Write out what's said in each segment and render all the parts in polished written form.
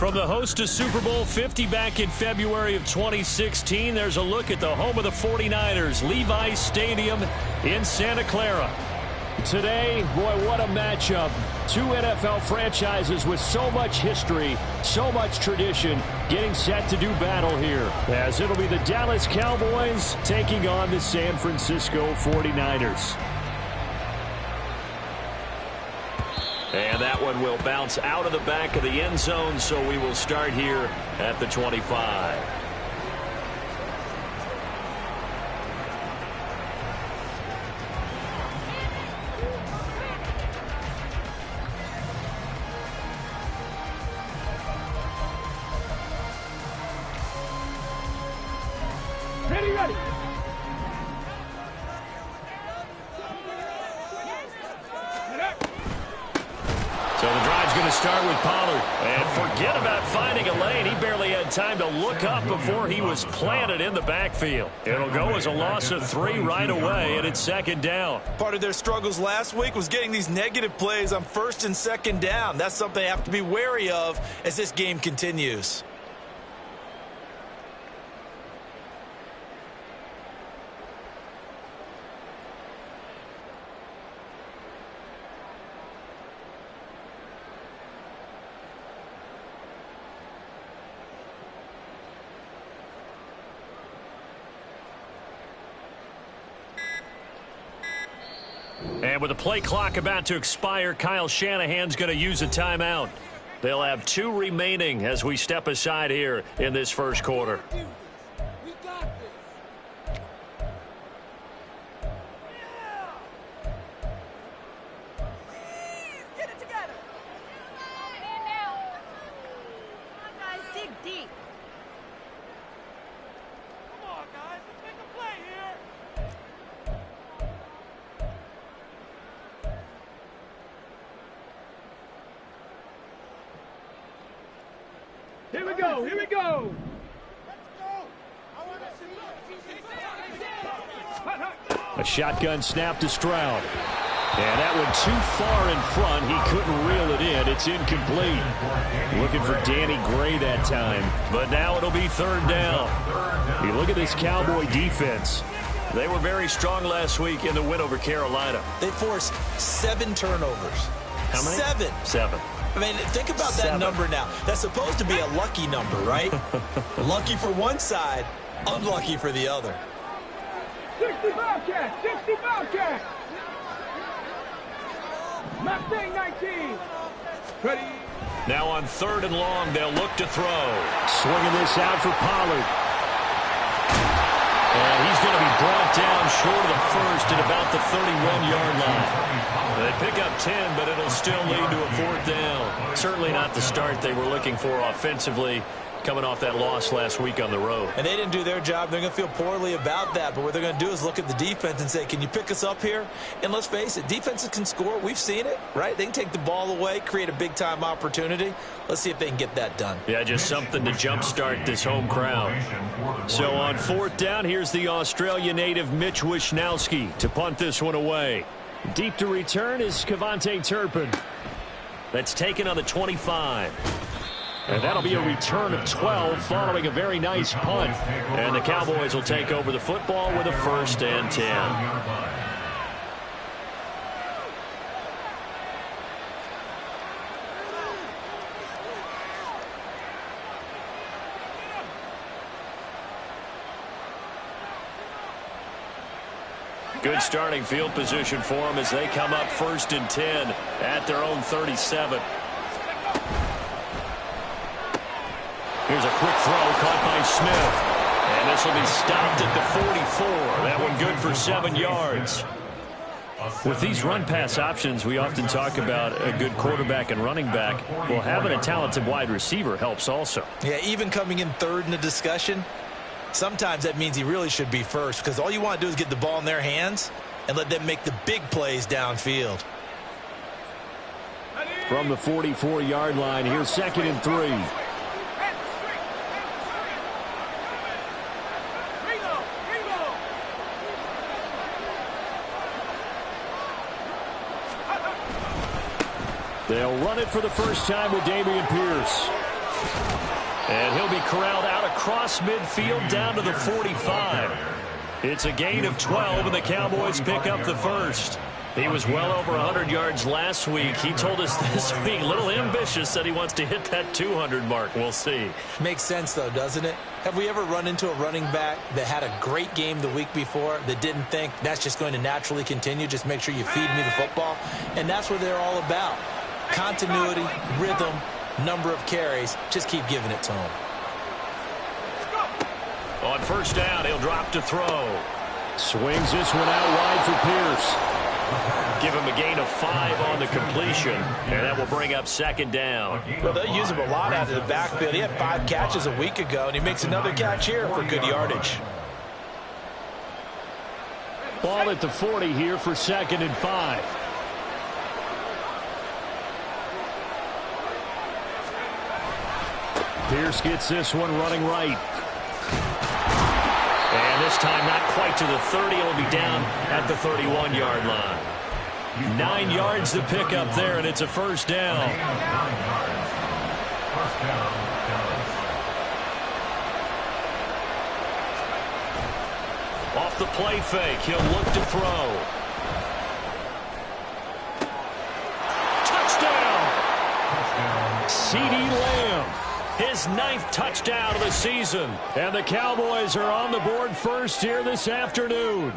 From the host to Super Bowl 50 back in February of 2016, there's a look at the home of the 49ers, Levi's Stadium in Santa Clara. Today, boy, what a matchup. Two NFL franchises with so much history, so much tradition, getting set to do battle here, as it'll be the Dallas Cowboys taking on the San Francisco 49ers. And that one will bounce out of the back of the end zone, so we will start here at the 25. Ready. So the drive's going to start with Pollard. And forget about finding a lane. He barely had time to look up before he was planted in the backfield. It'll go as a loss of 3 right away, and it's second down. Part of their struggles last week was getting these negative plays on first and second down. That's something they have to be wary of as this game continues. And with the play clock about to expire, Kyle Shanahan's going to use a timeout. They'll have 2 remaining as we step aside here in this first quarter. Get it together. Man down. Come on, guys, dig deep. Come on, guys. Let's make a play here. Here we go. Here we go. Let's go. I want to see. A shotgun snap to Stroud. And that one too far in front. He couldn't reel it in. It's incomplete. Looking for Danny Gray that time. But now it'll be third down. You look at this Cowboy defense. They were very strong last week in the win over Carolina. They forced 7 turnovers. How many? 7. I mean, think about that number now. That's supposed to be a lucky number, right? Lucky for one side, unlucky for the other. 60 Bobcats. 60 Bobcats. Mustang 19. Ready. Now on third and long, they'll look to throw. Swinging this out for Pollard. And he's going to be brought down short of the first at about the 31-yard line. They pick up 10, but it'll still lead to a 4th down. Certainly not the start they were looking for offensively, coming off that loss last week on the road. And they didn't do their job. They're going to feel poorly about that. But what they're going to do is look at the defense and say, can you pick us up here? And let's face it, defenses can score. We've seen it, right? They can take the ball away, create a big-time opportunity. Let's see if they can get that done. Yeah, just something to jumpstart this home crowd. So on 4th down, here's the Australia native Mitch Wishnowsky to punt this one away. Deep to return is Kevontae Turpin. That's taken on the 25. And that'll be a return of 12 following a very nice punt. And the Cowboys will take over the football with a 1st and 10. Good starting field position for them as they come up 1st and 10 at their own 37. Here's a quick throw caught by Smith. And this will be stopped at the 44. That one good for 7 yards. With these run-pass options, we often talk about a good quarterback and running back. Well, having a talented wide receiver helps also. Yeah, even coming in third in the discussion, sometimes that means he really should be first because all you want to do is get the ball in their hands and let them make the big plays downfield. From the 44-yard line, here's 2nd and 3. They'll run it for the first time with Dameon Pierce. And he'll be corralled out across midfield down to the 45. It's a gain of 12, and the Cowboys pick up the first. He was well over 100 yards last week. He told us this week, a little ambitious, said he wants to hit that 200 mark. We'll see. Makes sense, though, doesn't it? Have we ever run into a running back that had a great game the week before that didn't think that's just going to naturally continue? Just make sure you feed me the football. And that's what they're all about. Continuity, rhythm, number of carries. Just keep giving it to him. On first down, he'll drop to throw. Swings this one out wide for Pierce. Give him a gain of 5 on the completion, and that will bring up second down. Well, they'll use him a lot out of the backfield. He had 5 catches a week ago, and he makes another catch here for good yardage. Ball at the 40 here for 2nd and 5. Pierce gets this one running right. And this time not quite to the 30. It'll be down at the 31-yard line. 9 yards to pick up there, and it's a first down. Off the play fake, he'll look to throw. Touchdown! CeeDee Lamb. His 9th touchdown of the season. And the Cowboys are on the board first here this afternoon.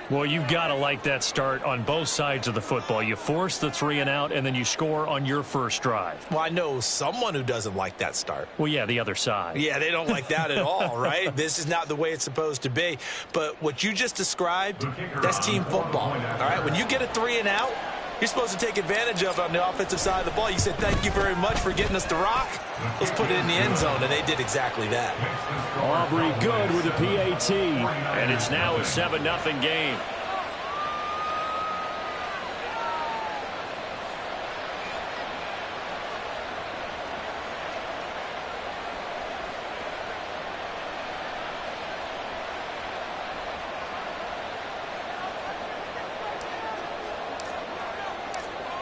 Well, you've got to like that start on both sides of the football. You force the 3 and out, and then you score on your first drive. Well, I know someone who doesn't like that start. Well, yeah, the other side. Yeah, they don't like that at all, right? This is not the way it's supposed to be. But what you just described, that's team football, all right? When you get a 3 and out, you're supposed to take advantage of it on the offensive side of the ball. You said, thank you very much for getting us the rock. Let's put it in the end zone, and they did exactly that. Aubrey good with a PAT, and it's now a 7-0 game.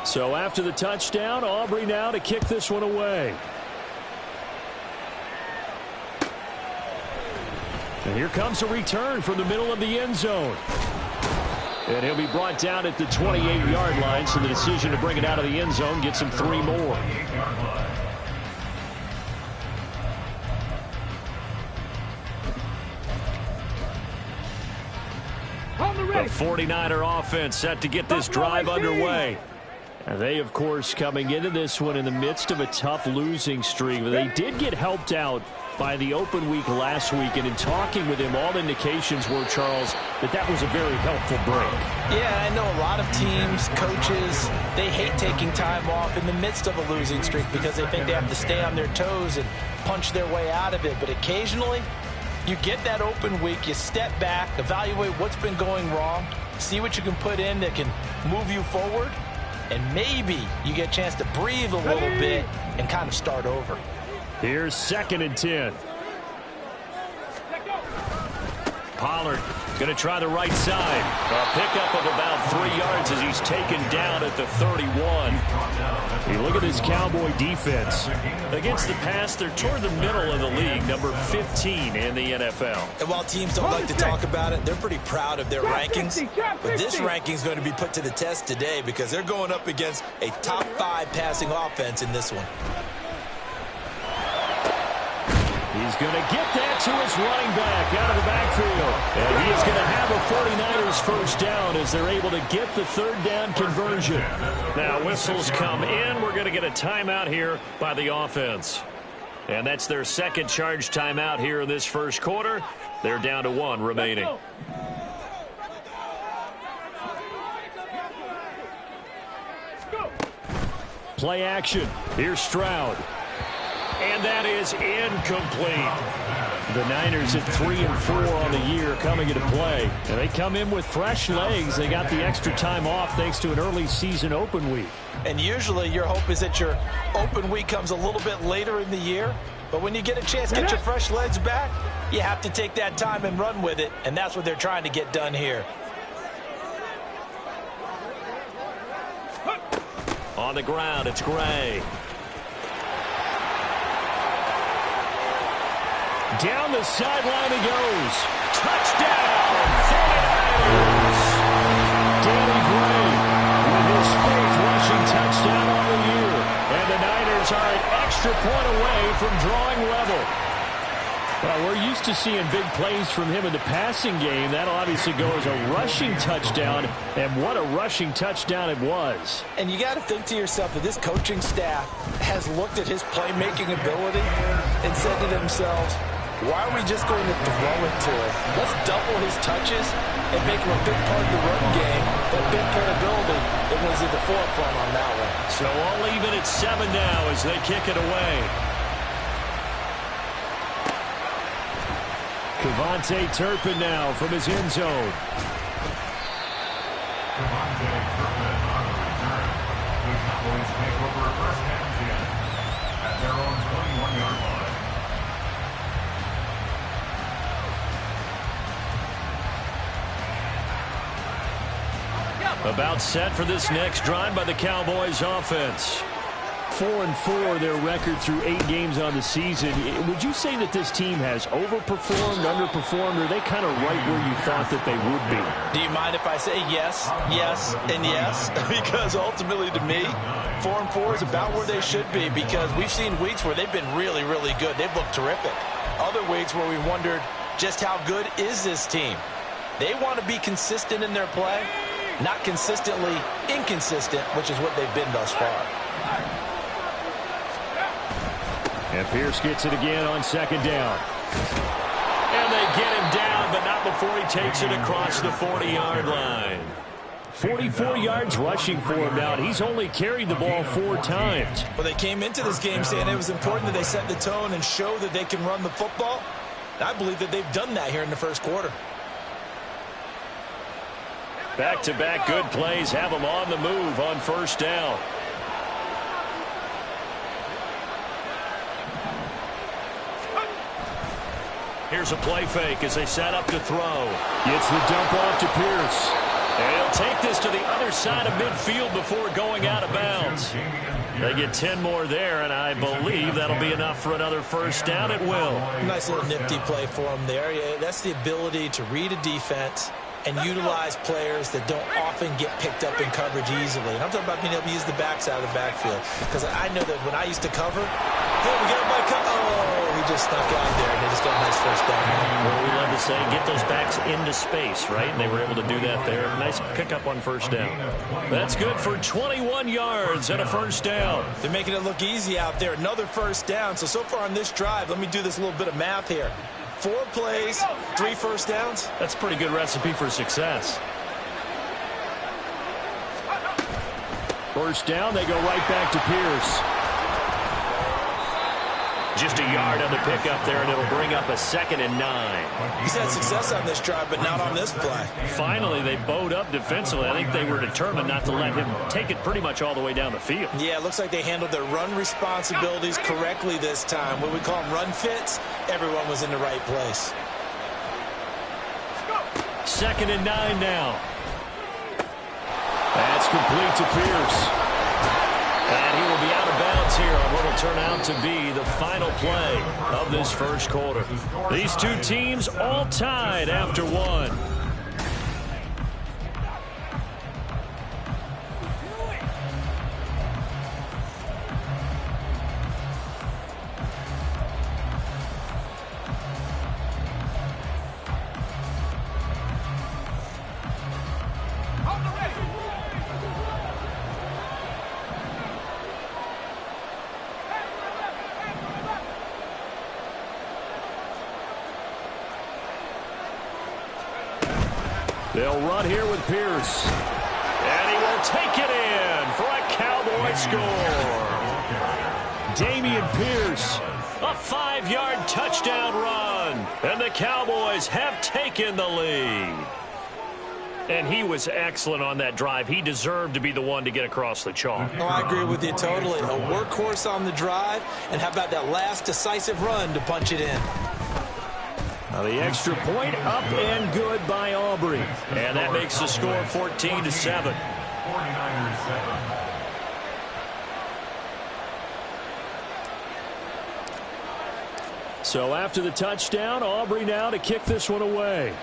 So after the touchdown, Aubrey now to kick this one away. And here comes a return from the middle of the end zone. And he'll be brought down at the 28-yard line, so the decision to bring it out of the end zone gets him 3 more. The 49er offense set to get this drive underway. And they, of course, coming into this one in the midst of a tough losing streak. But they did get helped out by the open week last week. And in talking with him, all indications were, Charles, that was a very helpful break. Yeah, I know a lot of teams, coaches, they hate taking time off in the midst of a losing streak because they think they have to stay on their toes and punch their way out of it. But occasionally, you get that open week, you step back, evaluate what's been going wrong, see what you can put in that can move you forward, and maybe you get a chance to breathe a little bit and kind of start over. Here's 2nd and 10. Pollard going to try the right side. A pickup of about 3 yards as he's taken down at the 31. You look at this Cowboy defense. Against the pass, they're toward the middle of the league, number 15 in the NFL. And while teams don't like to talk about it, they're pretty proud of their rankings. But this ranking is going to be put to the test today because they're going up against a top 5 passing offense in this one. He's going to get that to his running back out of the backfield. And he is going to have a 49ers first down as they're able to get the 3rd down conversion. Now whistles come in. We're going to get a timeout here by the offense. And that's their 2nd charge timeout here in this first quarter. They're down to 1 remaining. Play action. Here's Stroud. And that is incomplete. The Niners at 3-4 on the year coming into play. And they come in with fresh legs. They got the extra time off thanks to an early season open week. And usually your hope is that your open week comes a little bit later in the year. But when you get a chance to get your fresh legs back, you have to take that time and run with it. And that's what they're trying to get done here. On the ground, it's Gray. Down the sideline he goes. Touchdown, 49ers. Danny Gray with his 4th rushing touchdown on the year. And the Niners are an extra point away from drawing level. Well, we're used to seeing big plays from him in the passing game. That'll obviously go as a rushing touchdown, and what a rushing touchdown it was. And you got to think to yourself that this coaching staff has looked at his playmaking ability and said to themselves, why are we just going to throw it to him? Let's double his touches and make him a big part of the run game. That big playability that was at the forefront on that one. So all even at 7 now as they kick it away. Devontae Turpin now from his end zone. Devontae Turpin on the return. The Cowboys take over first and 10 at their own 21-yard line. About set for this next drive by the Cowboys offense. 4-4 their record through 8 games on the season. Would you say that this team has overperformed, underperformed, or are they kind of right where you thought that they would be? Do you mind if I say yes, yes, and yes? Because ultimately to me, 4-4 is about where they should be, because we've seen weeks where they've been really, really good. They've looked terrific. Other weeks where we've wondered just how good is this team. They want to be consistent in their play, not consistently inconsistent, which is what they've been thus far. And Pierce gets it again on 2nd down. And they get him down, but not before he takes it across the 40-yard line. 44 yards rushing for him now. He's only carried the ball 4 times. Well, they came into this game saying it was important that they set the tone and show that they can run the football. I believe that they've done that here in the first quarter. Back-to-back good plays have them on the move on 1st down. Here's a play fake as they set up to throw. Gets the dump off to Pierce. And he'll take this to the other side of midfield before going out of bounds. They get 10 more there, and I believe that'll be enough for another 1st down at will. Nice little nifty play for him there. Yeah, that's the ability to read a defense and utilize players that don't often get picked up in coverage easily. And I'm talking about being able to use the backside of the backfield. Because I know that when I used to cover, hey, we got him by oh, he just snuck out there, and they just got a nice 1st down. Well, we love to say, get those backs into space, right? And they were able to do that there. Nice pickup on 1st down. That's good for 21 yards and a 1st down. They're making it look easy out there. Another 1st down. So far on this drive, let me do this little bit of math here. 4 plays, 3 1st downs. That's a pretty good recipe for success. 1st down, they go right back to Pierce. Just a yard on the pickup there, and it'll bring up a 2nd and 9. He's had success on this drive, but not on this play. Finally, they bowed up defensively. I think they were determined not to let him take it pretty much all the way down the field. Yeah, it looks like they handled their run responsibilities correctly this time. What we call them run fits, everyone was in the right place. 2nd and 9 now. That's complete to Pierce. And he will be out of bounds here on what will turn out to be the final play of this first quarter. These two teams all tied after 1. They'll run here with Pierce. And he will take it in for a Cowboy score. Dameon Pierce, a 5-yard touchdown run. And the Cowboys have taken the lead. And he was excellent on that drive. He deserved to be the one to get across the chalk. Oh, I agree with you totally. A workhorse on the drive. And how about that last decisive run to punch it in? Now the extra point up and good by Aubrey. And that makes the score 14-7. 49ers 7. So after the touchdown, Aubrey now to kick this one away.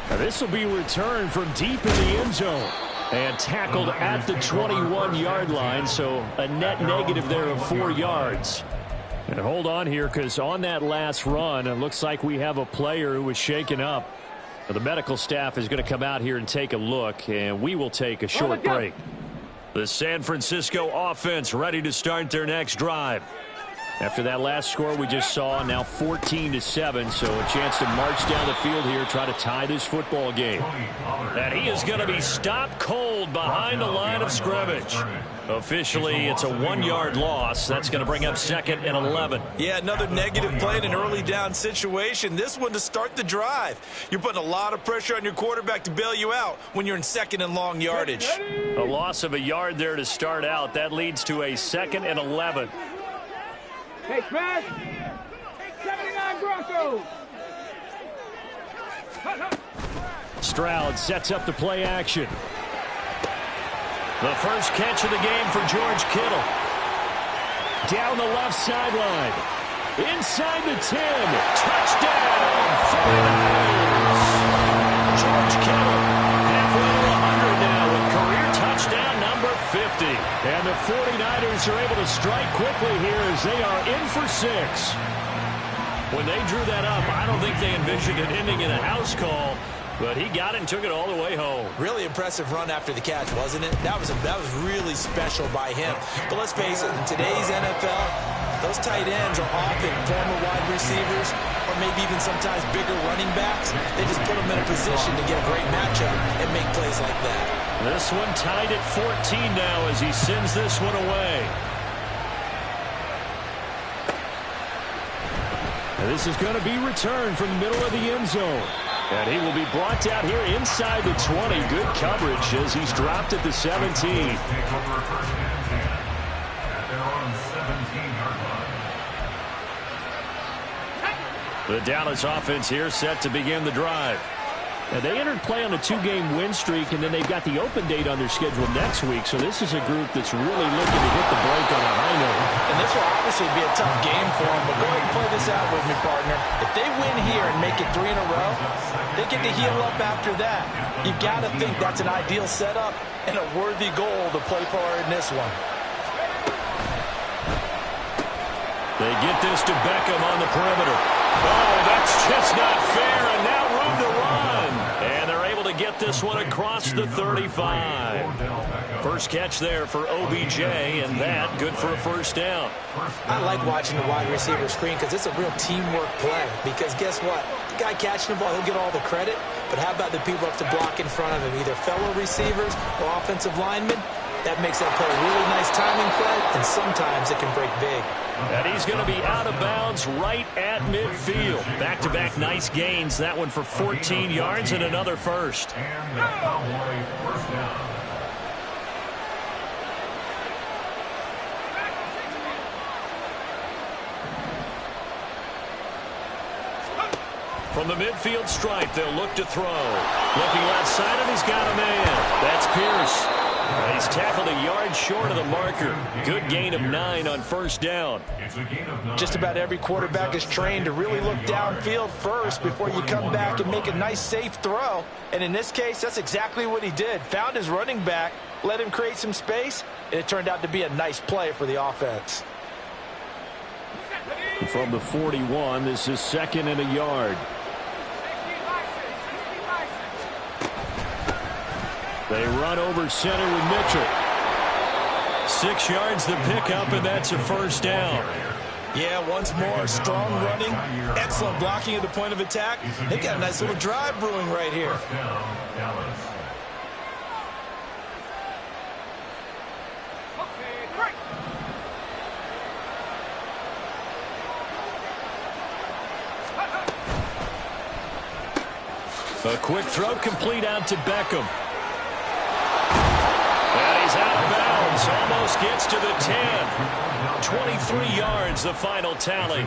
Now this will be returned from deep in the end zone. And tackled at the 21-yard line, so a net negative there of 4 yards. And hold on here, because on that last run, it looks like we have a player who was shaken up. The medical staff is going to come out here and take a look, and we will take a short break. The San Francisco offense ready to start their next drive. After that last score we just saw, now 14-7, so a chance to march down the field here, try to tie this football game. And he is going to be stopped cold behind the line of scrimmage. Officially, it's a 1-yard loss. That's going to bring up 2nd and 11. Yeah, another negative play in an early down situation. This one to start the drive. You're putting a lot of pressure on your quarterback to bail you out when you're in 2nd and long yardage. A loss of a yard there to start out. That leads to a 2nd and 11. Hey, smash! 79 Broncos! Stroud sets up the play action. The first catch of the game for George Kittle. Down the left sideline. Inside the 10. Touchdown! George Kittle halfway to 100 now with career touchdown number 50. And the 49ers are able to strike quickly here as they are in for 6. When they drew that up, I don't think they envisioned it ending in a house call, but he got it and took it all the way home. Really impressive run after the catch, wasn't it? That was really special by him. But let's face it, in today's NFL, those tight ends are often former wide receivers or maybe even sometimes bigger running backs. They just put them in a position to get a great matchup and make plays like that. This one tied at 14 now as he sends this one away. And this is going to be returned from the middle of the end zone. And he will be brought down here inside the 20. Good coverage as he's dropped at the 17. The Dallas offense here set to begin the drive. Now they entered play on a 2-game win streak, and then they've got the open date on their schedule next week. So this is a group that's really looking to hit the break on a high note. And this will obviously be a tough game for them, but go ahead and play this out with me, partner. If they win here and make it 3 in a row, they get to heal up after that. You've got to think that's an ideal setup and a worthy goal to play for in this one. They get this to Beckham on the perimeter. Oh, that's just not fair, and now room to run. And they're able to get this one across the 35. First catch there for OBJ, and that good for a first down. I like watching the wide receiver screen because it's a real teamwork play. Because guess what? The guy catching the ball, he'll get all the credit. But how about the people up to block in front of him, either fellow receivers or offensive linemen? That makes that play a really nice timing play, and sometimes it can break big. And he's going to be out of bounds right at midfield. Back-to-back nice gains. That one for 14 yards and another first. And the Cowboy first down. From the midfield stripe, they'll look to throw. Looking left side, and he's got a man. That's Pierce. He's tackled a yard short of the marker. Good gain of 9 on first down. Just about every quarterback is trained to really look downfield first before you come back and make a nice, safe throw. And in this case, that's exactly what he did. Found his running back, let him create some space, and it turned out to be a nice play for the offense. From the 41, this is 2nd and a yard. They run over center with Mitchell. 6 yards the pickup, and that's a first down. Yeah, once more, strong running, excellent blocking at the point of attack. They've got a nice little drive brewing right here. A quick throw complete out to Beckham. And he's out of bounds. Almost gets to the 10. 23 yards, the final tally.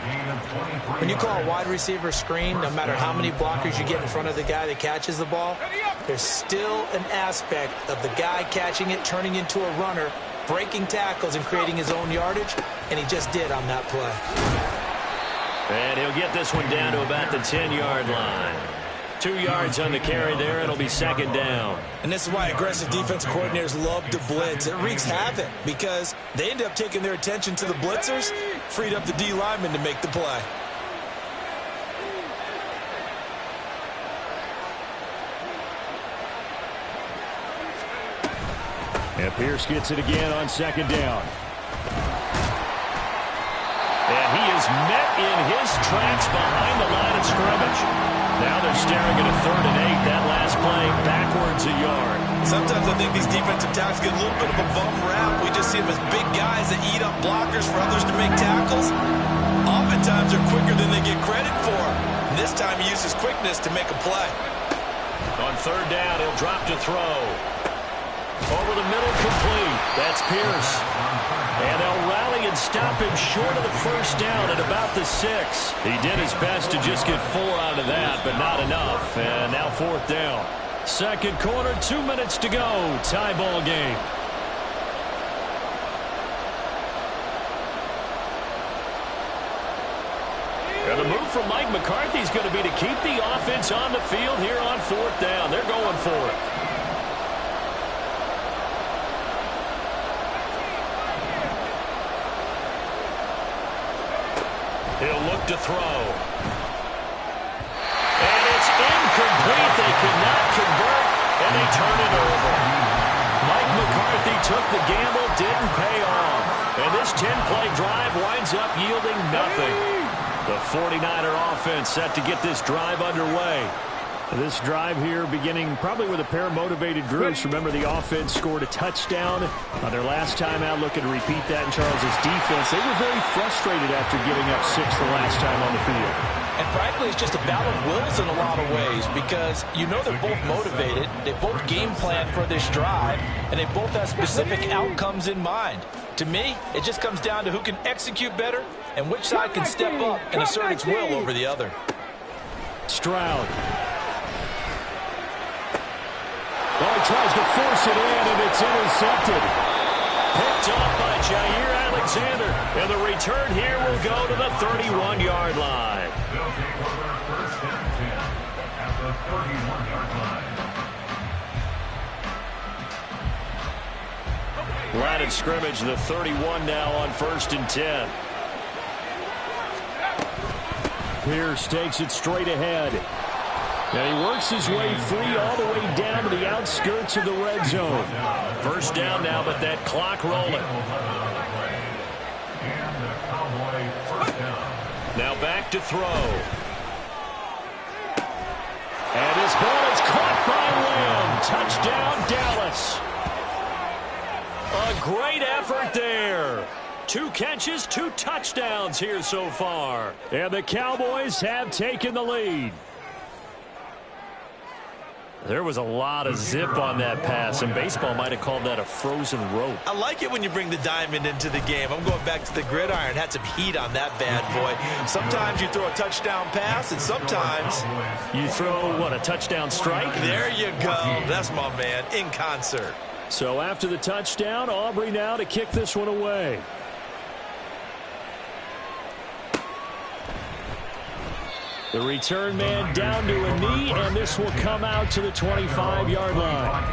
When you call a wide receiver screen, no matter how many blockers you get in front of the guy that catches the ball, there's still an aspect of the guy catching it turning into a runner breaking tackles and creating his own yardage, and he just did on that play. And he'll get this one down to about the 10-yard line. 2 yards on the carry there. It'll be second down. And this is why aggressive defense coordinators love to blitz. It wreaks havoc because they end up taking their attention to the blitzers, freed up the D lineman to make the play. And Pierce gets it again on second down. And he is met in his tracks behind the line of scrimmage. Now they're staring at a 3rd and 8. That last play backwards a yard. Sometimes I think these defensive tackles get a little bit of a bum rap. We just see them as big guys that eat up blockers for others to make tackles. Oftentimes they're quicker than they get credit for. And this time he uses quickness to make a play. On 3rd down, he'll drop to throw. Over the middle, complete. That's Pierce. And they'll rally and stop him short of the 1st down at about the 6. He did his best to just get 4 out of that, but not enough. And now 4th down. Second quarter, 2 minutes to go. Tie ball game. And the move from Mike McCarthy is going to be to keep the offense on the field here on 4th down. They're going for it. He'll look to throw. And it's incomplete. They cannot convert, and they turn it over. Mike McCarthy took the gamble, didn't pay off. And this 10-play drive winds up yielding nothing. The 49er offense set to get this drive underway. This drive here beginning probably with a pair of motivated groups. Remember, the offense scored a touchdown on their last time out, looking to repeat that in Charles's defense. They were very frustrated after giving up 6 the last time on the field. And frankly, it's just a battle of wills in a lot of ways because you know they're both motivated, they both game plan for this drive, and they both have specific outcomes in mind. To me, it just comes down to who can execute better and which side can step up and assert its will over the other. Stroud. Oh, he tries to force it in, and it's intercepted. Picked off by Jair Alexander. And the return here will go to the 31-yard line. They'll take over 1st and 10 at the 31-yard line. Line of scrimmage, the 31 now on 1st and 10. Pierce takes it straight ahead. And he works his way free all the way down to the outskirts of the red zone. 1st down now, but that clock rolling. Now back to throw. And this ball is caught by Lamb. Touchdown, Dallas. A great effort there. 2 catches, 2 touchdowns here so far. And the Cowboys have taken the lead. There was a lot of zip on that pass, and baseball might have called that a frozen rope. I like it when you bring the diamond into the game. I'm going back to the gridiron. Had some heat on that bad boy. Sometimes you throw a touchdown pass, and sometimes you throw, what, a touchdown strike? There you go. That's my man, in concert. So after the touchdown, Aubrey now to kick this one away. The return man down to a knee, and this will come out to the 25-yard line.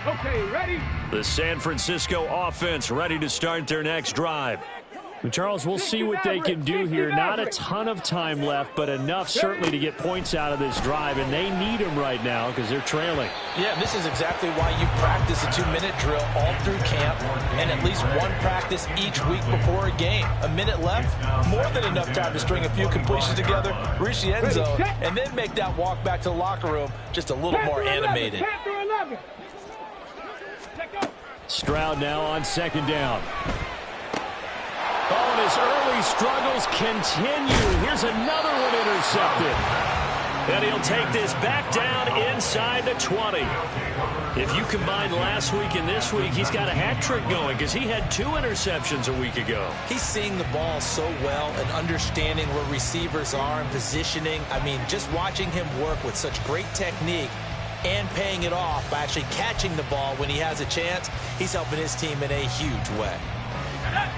Okay, ready? The San Francisco offense ready to start their next drive. Charles, we'll see what they can do here. Not a ton of time left, but enough certainly to get points out of this drive, and they need them right now because they're trailing. Yeah, this is exactly why you practice a 2-minute drill all through camp and at least one practice each week before a game. A minute left, more than enough time to string a few completions together, reach the end zone, and then make that walk back to the locker room just a little more animated. Stroud now on 2nd down. Oh, and his early struggles continue. Here's another one intercepted. And he'll take this back down inside the 20. If you combine last week and this week, he's got a hat trick going because he had 2 interceptions a week ago. He's seeing the ball so well and understanding where receivers are and positioning. I mean, just watching him work with such great technique and paying it off by actually catching the ball when he has a chance, he's helping his team in a huge way.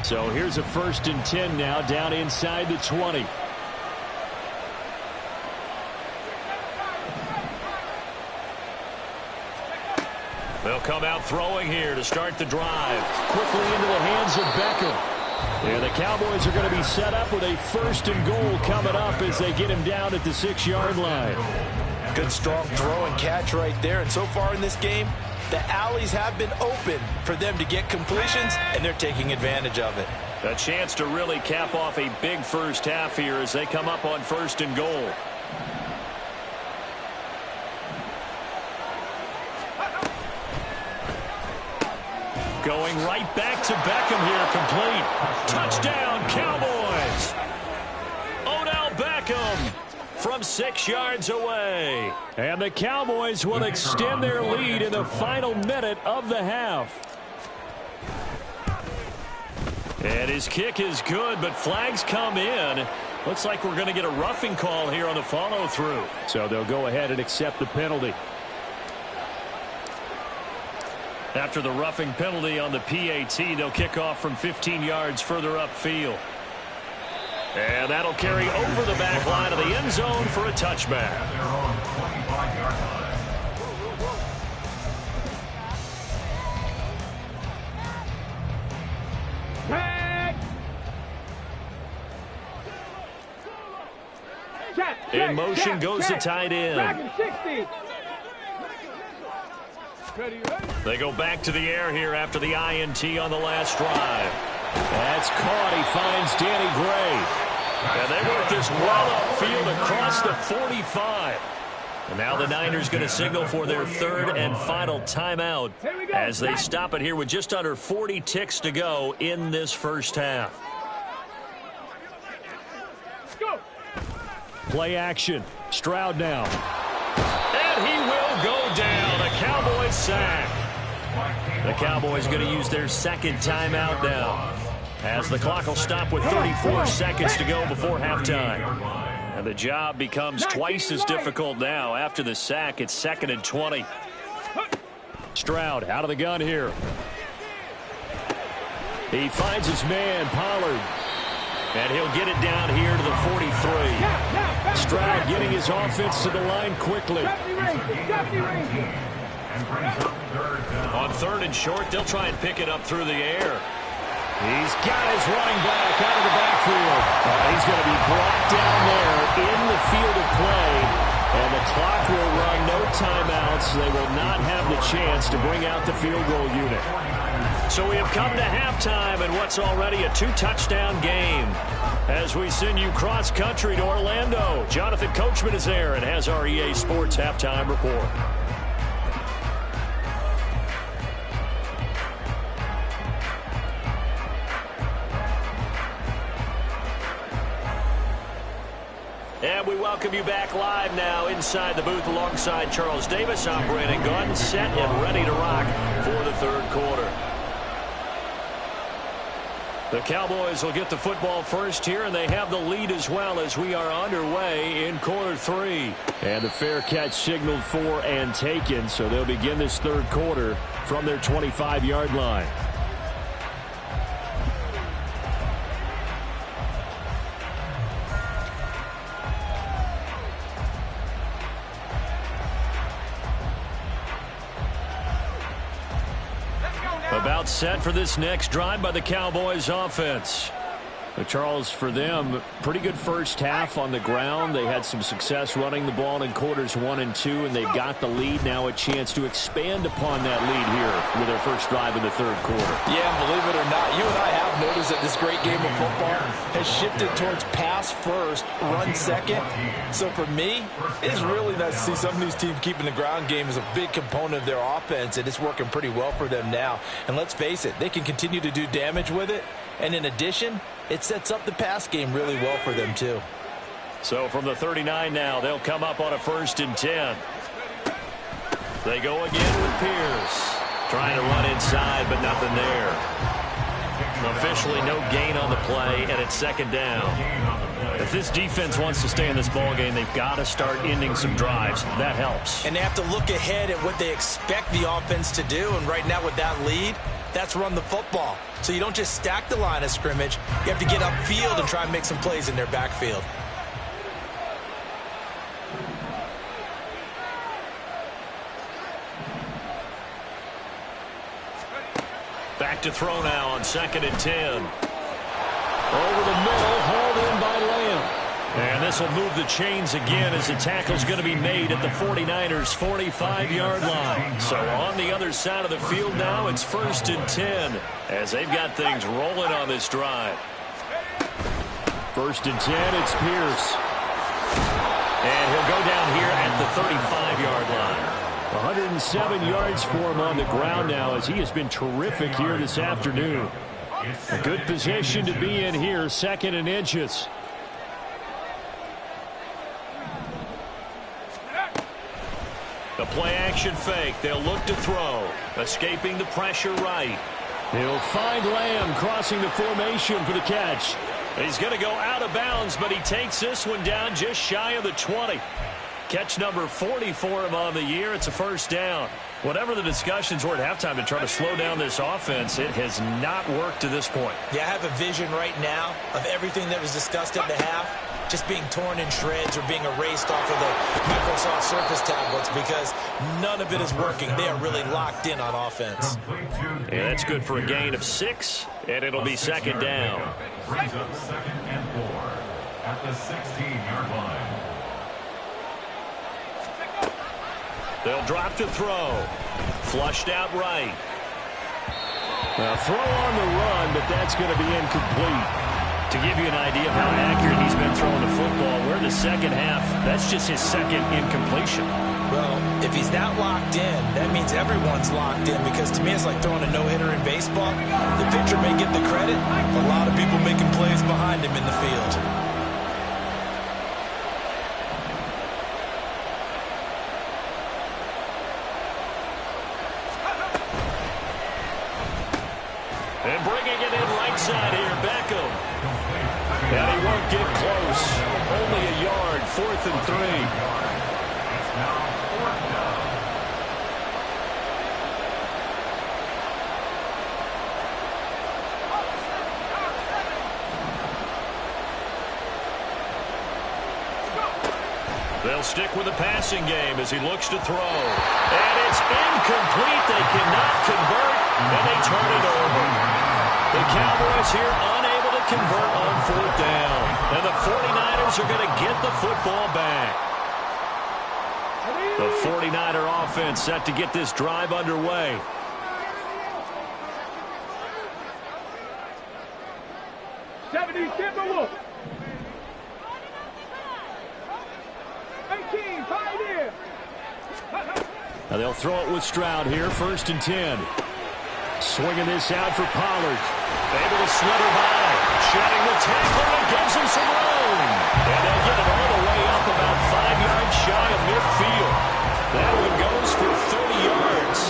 So here's a 1st and 10 now down inside the 20. They'll come out throwing here to start the drive. Quickly into the hands of Beckham. And the Cowboys are going to be set up with a 1st and goal coming up as they get him down at the 6-yard line. Good strong throw and catch right there. And so far in this game, the alleys have been open for them to get completions, and they're taking advantage of it. A chance to really cap off a big first half here as they come up on 1st and goal. Going right back to Beckham here, complete. Touchdown, Cowboys! Odell Beckham from 6 yards away. And the Cowboys will extend their lead in the final minute of the half. And his kick is good, but flags come in. Looks like we're going to get a roughing call here on the follow-through. So they'll go ahead and accept the penalty. After the roughing penalty on the PAT, they'll kick off from 15 yards further upfield. And that'll carry over the back line of the end zone for a touchback. In motion goes the tight end. They go back to the air here after the INT on the last drive. That's caught. He finds Danny Gray. And they work this well upfield across the 45. And now the Niners going to signal for their 3rd and final timeout as they stop it here with just under 40 ticks to go in this first half. Play action. Stroud now. And he will go down. A Cowboys sack. The Cowboys going to use their 2nd timeout now, as the clock will stop with 34 seconds to go before halftime. And the job becomes twice as difficult now. After the sack, it's 2nd and 20. Stroud out of the gun here. He finds his man, Pollard. And he'll get it down here to the 43. Stroud getting his offense to the line quickly. On 3rd and short, they'll try and pick it up through the air. He's got his running back out of the backfield. He's going to be brought down there in the field of play. And the clock will run, no timeouts. They will not have the chance to bring out the field goal unit. So we have come to halftime in what's already a 2-touchdown game. As we send you cross-country to Orlando, Jonathan Coachman is there and has our EA Sports halftime report. And we welcome you back live now inside the booth alongside Charles Davis. I'm Brandon Gunn, set and ready to rock for the 3rd quarter. The Cowboys will get the football first here, and they have the lead as well as we are underway in quarter 3. And the fair catch signaled for and taken, so they'll begin this 3rd quarter from their 25-yard line. About set for this next drive by the Cowboys offense. Charles, for them, pretty good first half on the ground. They had some success running the ball in quarters 1 and 2, and they got the lead. Now a chance to expand upon that lead here with their first drive in the 3rd quarter. Yeah, and believe it or not, you and I have noticed that this great game of football has shifted towards pass first, run second. So for me, it's really nice to see some of these teams keeping the ground game as a big component of their offense, and it's working pretty well for them now. And let's face it, they can continue to do damage with it. And in addition, it sets up the pass game really well for them, too. So from the 39 now, they'll come up on a 1st and 10. They go again with Pierce. Trying to run inside, but nothing there. Officially no gain on the play, and it's 2nd down. If this defense wants to stay in this ball game, they've got to start ending some drives. That helps. And they have to look ahead at what they expect the offense to do. And right now with that lead, that's run the football. So you don't just stack the line of scrimmage. You have to get upfield and try and make some plays in their backfield. Back to throw now on 2nd and 10. Over the middle, hauled in by Lamb. And this will move the chains again as the tackle's going to be made at the 49ers' 45-yard line. So on the other side of the field now, it's 1st and 10 as they've got things rolling on this drive. 1st and 10, it's Pierce. And he'll go down here at the 35-yard line. 107 yards for him on the ground now as he has been terrific here this afternoon. A good position to be in here, 2nd and inches. The play action fake. They'll look to throw. Escaping the pressure right. He'll find Lamb crossing the formation for the catch. He's going to go out of bounds, but he takes this one down just shy of the 20. Catch number 40 for him on the year. It's a 1st down. Whatever the discussions were at halftime to try to slow down this offense, it has not worked to this point. Yeah, I have a vision right now of everything that was discussed at the half just being torn in shreds or being erased off of the Microsoft Surface tablets because none of it is working. They are really locked in on offense. Yeah, that's good for a gain of 6, and it'll be 2nd down. Brings up 2nd and 4 at the 16-yard line. They'll drop to throw. Flushed out right. Now throw on the run, but that's going to be incomplete. To give you an idea of how accurate he's been throwing the football, we're in the 2nd half. That's just his 2nd incompletion. Well, if he's that locked in, that means everyone's locked in because to me it's like throwing a no-hitter in baseball. The pitcher may get the credit. A lot of people making plays behind him in the field. And bringing it in right side here, Beckham. And he won't get close. Only a yard, 4th and 3. It's now 4th down. They'll stick with the passing game as he looks to throw. And it's incomplete. They cannot convert, and they turn it over. The Cowboys here unable to convert on 4th down. And the 49ers are going to get the football back. The 49er offense set to get this drive underway. Now they'll throw it with Stroud here, 1st and 10. Swinging this out for Pollard. Able to slither by. Shedding the tackle and gives him some room. And they'll get it all the way up about 5 yards shy of midfield. That one goes for 30 yards.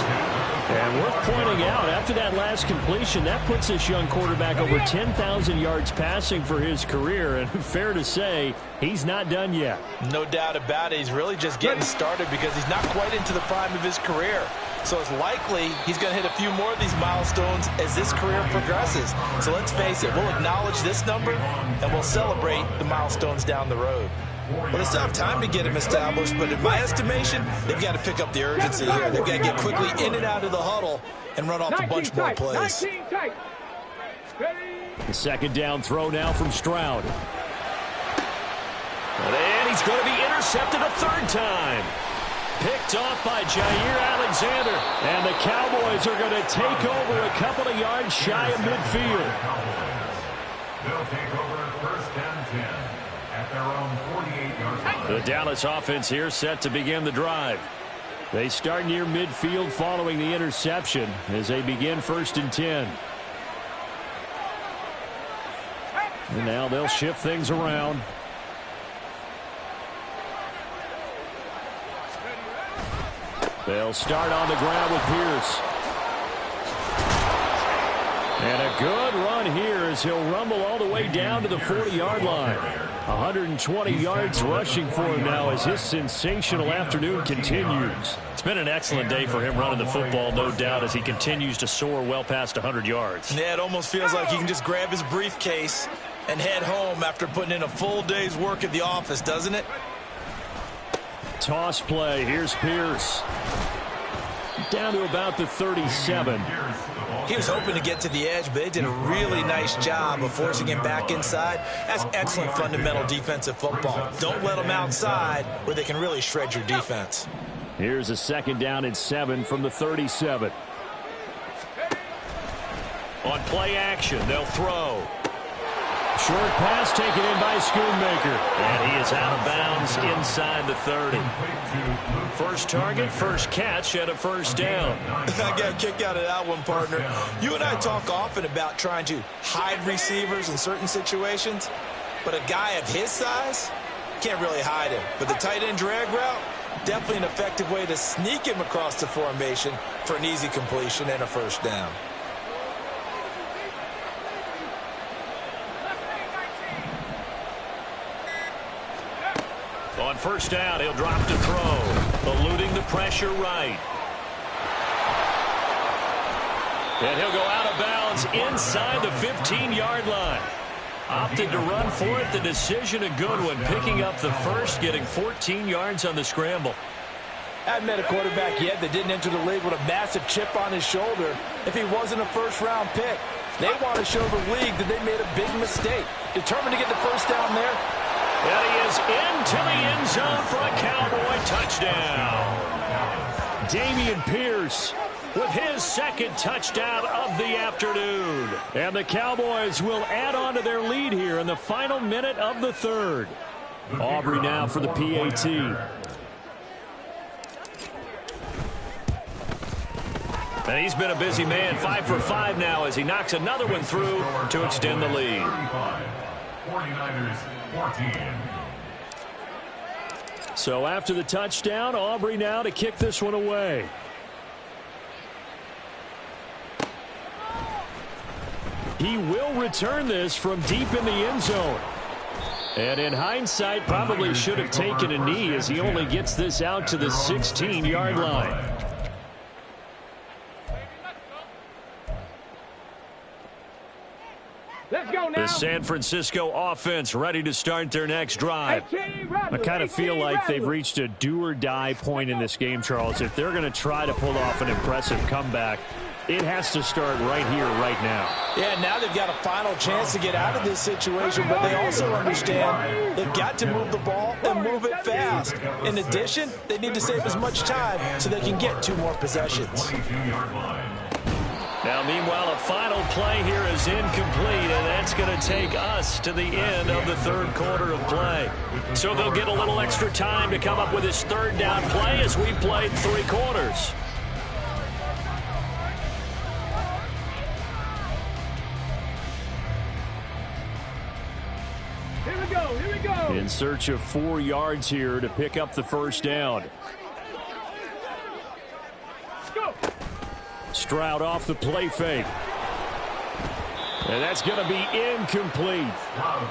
And worth pointing out, after that last completion, that puts this young quarterback over 10,000 yards passing for his career. And fair to say, he's not done yet. No doubt about it. He's really just getting started because he's not quite into the prime of his career. So it's likely he's going to hit a few more of these milestones as this career progresses. So let's face it, we'll acknowledge this number and we'll celebrate the milestones down the road. Well, they still have time to get him established, but in my estimation, they've got to pick up the urgency here. They've got to get quickly in and out of the huddle and run off a bunch more plays. The 2nd down throw now from Stroud. And he's going to be intercepted a 3rd time. Picked off by Jair Alexander. And the Cowboys are going to take over a couple of yards shy of midfield. They'll take over 1st and 10 at their own 48-yard line. The Dallas offense here set to begin the drive. They start near midfield following the interception as they begin 1st and 10. And now they'll shift things around. They'll start on the ground with Pierce. And a good run here as he'll rumble all the way down to the 40-yard line. 120 yards rushing for him now as his sensational afternoon continues. It's been an excellent day for him running the football, no doubt, as he continues to soar well past 100 yards. Yeah, it almost feels like he can just grab his briefcase and head home after putting in a full day's work at the office, doesn't it? Toss play. Here's Pierce. Down to about the 37. He was hoping to get to the edge, but they did a really nice job of forcing him back inside. That's excellent fundamental defensive football. Don't let them outside where they can really shred your defense. Here's a 2nd down and 7 from the 37. On play action, they'll throw. Short pass taken in by Schoonmaker. And he is out of bounds inside the 30. First target, first catch, and a first down. I got a kick out of that one, partner. You and I talk often about trying to hide receivers in certain situations, but a guy of his size can't really hide him. But the tight end drag route, definitely an effective way to sneak him across the formation for an easy completion and a first down. On first down, he'll drop to throw, eluding the pressure right. And he'll go out of bounds inside the 15-yard line. Opted to run for it. The decision a good one, picking up the first, getting 14 yards on the scramble. I haven't met a quarterback yet that didn't enter the league with a massive chip on his shoulder if he wasn't a first-round pick. They want to show the league that they made a big mistake. Determined to get the first down there. And he is into the end zone for a Cowboy touchdown. Dameon Pierce with his 2nd touchdown of the afternoon. And the Cowboys will add on to their lead here in the final minute of the 3rd. Aubrey now for the PAT. And he's been a busy man, 5 for 5 now as he knocks another one through to extend the lead. 49ers 14. So after the touchdown, Aubrey now to kick this one away. He will return this from deep in the end zone. And in hindsight, probably should have taken a knee as he only gets this out to the 16-yard line. Let's go now. The San Francisco offense ready to start their next drive. I kind of feel like they've reached a do-or-die point in this game, Charles. If they're going to try to pull off an impressive comeback, it has to start right here, right now. Yeah, now they've got a final chance to get out of this situation, but they also understand they've got to move the ball and move it fast. In addition, they need to save as much time so they can get 2 more possessions. 22-yard line. Now, meanwhile, a final play here is incomplete, and that's going to take us to the end of the 3rd quarter of play. So they'll get a little extra time to come up with his 3rd down play as we played 3 quarters. Here we go, here we go. In search of 4 yards here to pick up the first down. Let's go. Stroud off the play fake. And that's going to be incomplete.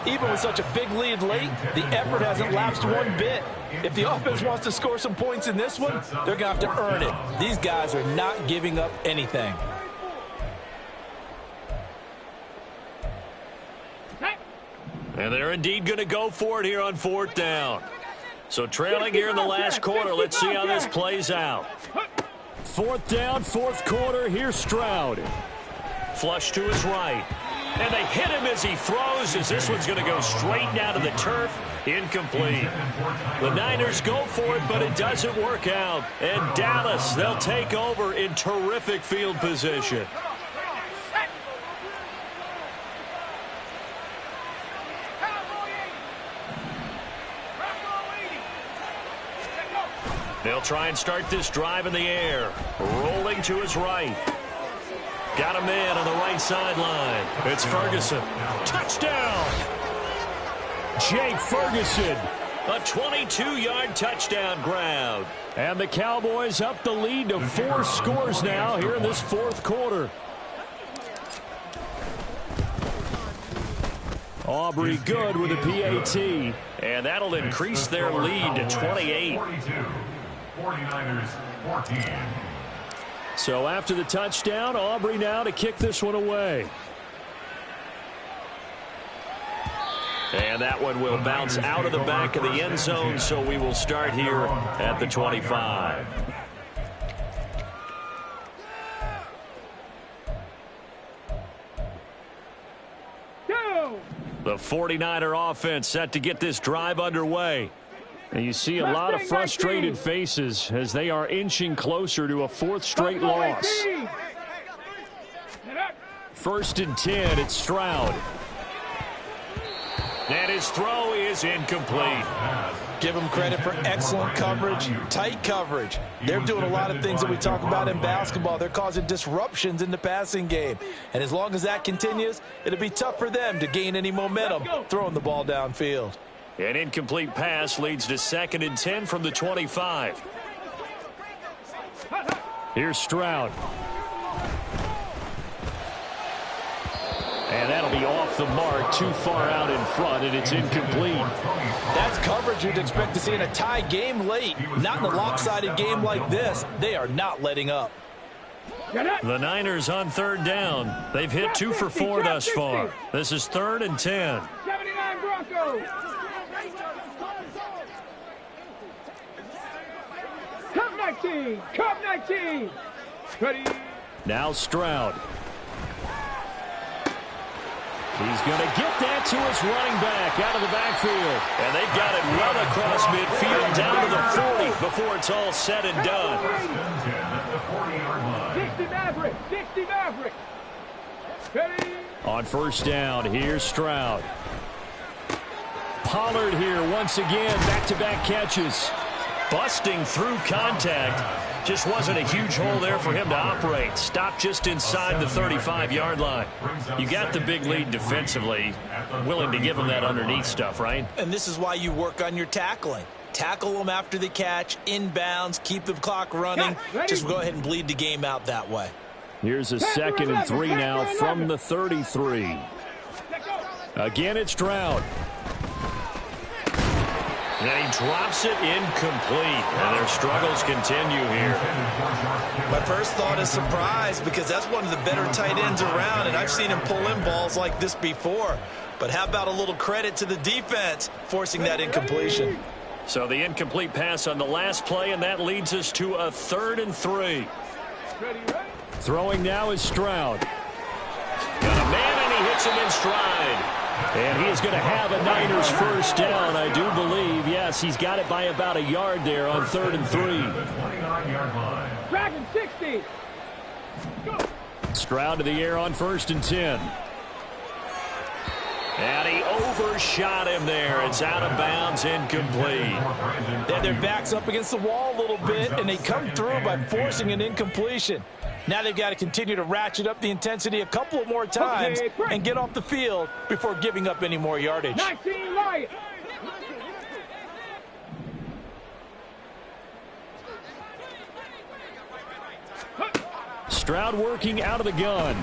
Even with such a big lead late, the effort hasn't lapsed one bit. If the offense wants to score some points in this one, they're going to have to earn it. These guys are not giving up anything. And they're indeed going to go for it here on 4th down. So trailing here in the last quarter, let's see how this plays out. 4th down, 4th quarter. Here's Stroud. Flush to his right. And they hit him as he throws, as this one's going to go straight down to the turf. Incomplete. The Niners go for it, but it doesn't work out. And Dallas, they'll take over in terrific field position. They'll try and start this drive in the air. Rolling to his right. Got a man on the right sideline. It's Ferguson. Touchdown! Jake Ferguson A 22-yard touchdown grab. And the Cowboys up the lead to 4 scores now here in this fourth quarter. Aubrey good with a PAT. And that'll increase their lead to 28. 49ers 14. So after the touchdown, Aubrey now to kick this one away. And that one will bounce out of the back of the end zone, so we will start here at the 25. Go! The 49er offense set to get this drive underway. And you see a lot of frustrated faces as they are inching closer to a 4th straight loss. 1st and 10, it's Stroud. And his throw is incomplete. Give them credit for excellent coverage, tight coverage. They're doing a lot of things that we talk about in basketball. They're causing disruptions in the passing game. And as long as that continues, it'll be tough for them to gain any momentum throwing the ball downfield. An incomplete pass leads to 2nd and 10 from the 25. Here's Stroud. And that'll be off the mark, too far out in front, and it's incomplete. That's coverage you'd expect to see in a tie game late. Not in a lopsided game like this. They are not letting up. The Niners on 3rd down. They've hit 2 for 4 thus far. This is 3rd and 10. 79 Broncos. Cup 19. Cup 19. Ready. Now Stroud. He's going to get that to his running back out of the backfield. And they've got it well across midfield down to the 40 before it's all said and done. 60 Maverick. 60 Maverick. Ready. On 1st down, here's Stroud. Pollard here once again, back-to-back catches. Busting through contact. Just wasn't a huge hole there for him to operate. Stopped just inside the 35-yard line. You got the big lead defensively. Willing to give him that underneath stuff, right? And this is why you work on your tackling. Tackle them after the catch, inbounds, keep the clock running. Just go ahead and bleed the game out that way. Here's a 2nd and 3 now from the 33. Again, it's Stroud. And he drops it incomplete. And their struggles continue here. My first thought is surprise because that's one of the better tight ends around, and I've seen him pull in balls like this before. But how about a little credit to the defense forcing that incompletion? So the incomplete pass on the last play, and that leads us to a 3rd and 3. Throwing now is Stroud. Got a man, and he hits him in stride. And he is going to have a Niners 1st down, I do believe. Yes, he's got it by about a yard there on 3rd and 3. Dragon 60. Go. Stroud to the air on 1st and 10. And he overshot him there. It's out of bounds, incomplete. They had their backs up against the wall a little bit, and they come through by forcing an incompletion. Now they've got to continue to ratchet up the intensity a couple of more times and get off the field before giving up any more yardage. 19 Lions. Stroud working out of the gun.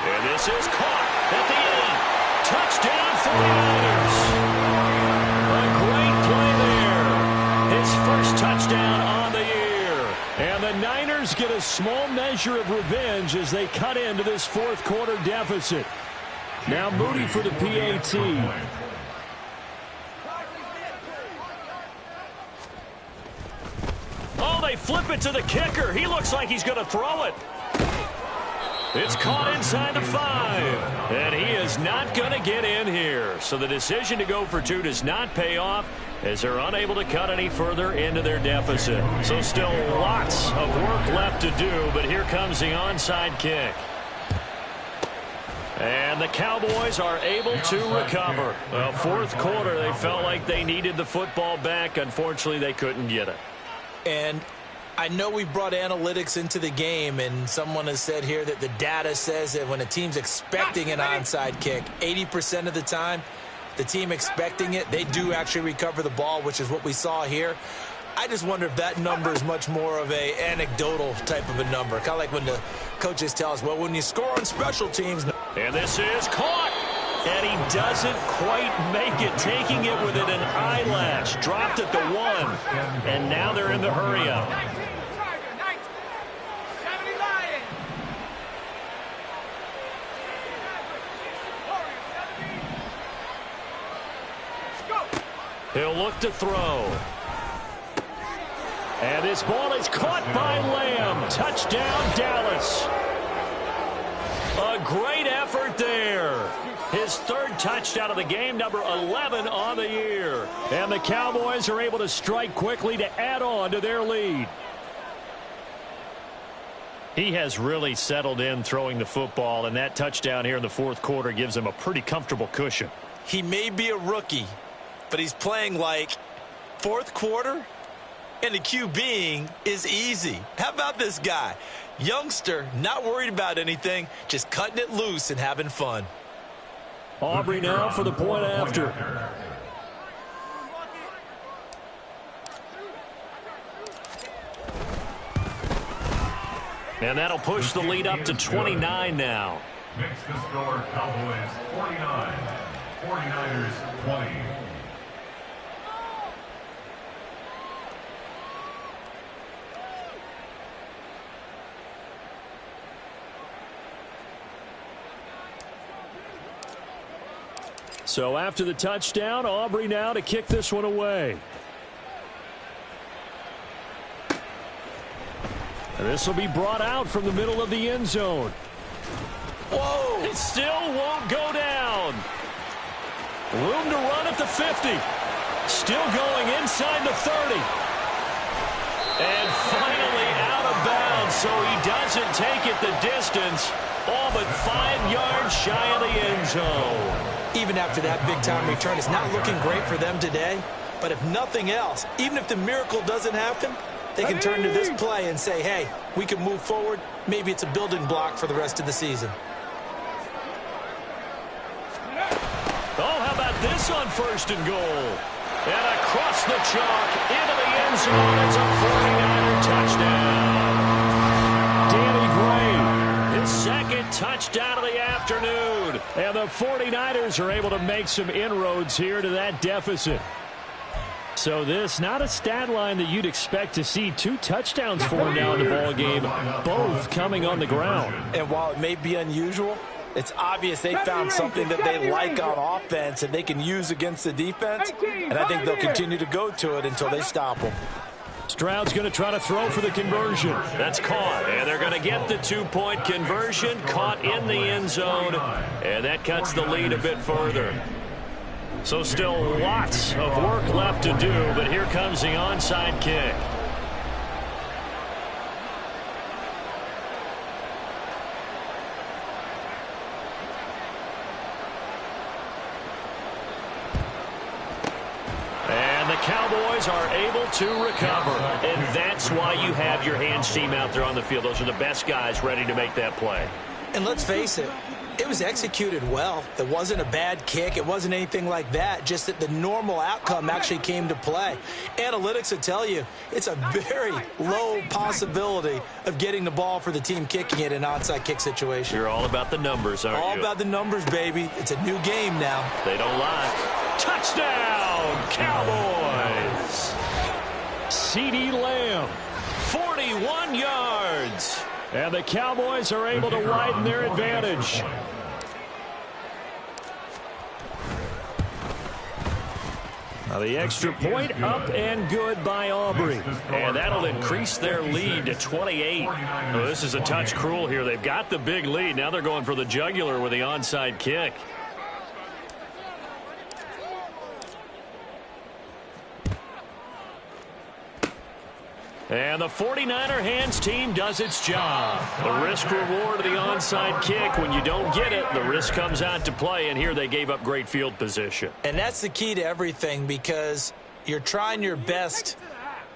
And this is caught at the end. Touchdown 49ers. A great play there. His first touchdown on the year. And the Niners get a small measure of revenge as they cut into this 4th quarter deficit. Now Moody for the PAT. Oh, they flip it to the kicker. He looks like he's going to throw it. It's caught inside the 5. And he is not going to get in here. So the decision to go for 2 does not pay off as they're unable to cut any further into their deficit. So still lots of work left to do, but here comes the onside kick. And the Cowboys are able to recover. Well, 4th quarter, they felt like they needed the football back. Unfortunately, they couldn't get it. And I know we brought analytics into the game, and someone has said here that the data says that when a team's expecting an onside kick, 80% of the time, the team expecting it, they do actually recover the ball, which is what we saw here. I just wonder if that number is much more of a anecdotal type of a number. Kind of like when the coaches tell us, well, when you score on special teams. And this is caught. And he doesn't quite make it, taking it within an eyelash. Dropped at the 1. And now they're in the hurry-up. He'll look to throw. And this ball is caught by Lamb. Touchdown, Dallas. A great effort there. His third touchdown of the game, number 11 on the year. And the Cowboys are able to strike quickly to add on to their lead. He has really settled in throwing the football, and that touchdown here in the fourth quarter gives him a pretty comfortable cushion. He may be a rookie, but he's playing like fourth quarter, and the QBing is easy. How about this guy? Youngster, not worried about anything, just cutting it loose and having fun. Aubrey now for the point after. And that'll push the lead up to 29 now. Makes the score Cowboys 49, 49ers 20. So after the touchdown, Aubrey now to kick this one away. And this will be brought out from the middle of the end zone. Whoa! It still won't go down. Room to run at the 50. Still going inside the 30. And finally out of bounds, so he doesn't take it the distance. All but 5 yards shy of the end zone. Even after that big-time return, it's not looking great for them today. But if nothing else, even if the miracle doesn't happen, they can turn to this play and say, hey, we can move forward. Maybe it's a building block for the rest of the season. Oh, how about this on 1st and goal? And across the chalk into the end zone. It's a 49er touchdown. Danny Gray, his second touchdown of the afternoon. And the 49ers are able to make some inroads here to that deficit. So this, not a stat line that you'd expect to see. 2 touchdowns for him now in the ball game, both coming on the ground. And while it may be unusual, it's obvious they found something that they like on offense and they can use against the defense. And I think they'll continue to go to it until they stop them. Stroud's going to try to throw for the conversion. That's caught, and they're going to get the 2-point conversion, caught in the end zone, and that cuts the lead a bit further. So still lots of work left to do, but here comes the onside kick. And the Cowboys are able to recover, and that's why you have your hands team out there on the field. Those are the best guys ready to make that play. And let's face it, it was executed well. It wasn't a bad kick. It wasn't anything like that, just that the normal outcome actually came to play. Analytics will tell you it's a very low possibility of getting the ball for the team kicking it in an onside kick situation. You're all about the numbers, aren't you? All about the numbers, baby. It's a new game now. They don't lie. Touchdown, Cowboys! CeeDee Lamb, 41 yards. And the Cowboys are able to widen their advantage. Now the extra point up and good by Aubrey. And that'll increase their lead to 28. Well, this is a touch cruel here. They've got the big lead. Now they're going for the jugular with the onside kick. And the 49er hands team does its job. The risk reward of the onside kick. When you don't get it, the risk comes out to play, and here they gave up great field position. And that's the key to everything, because you're trying your best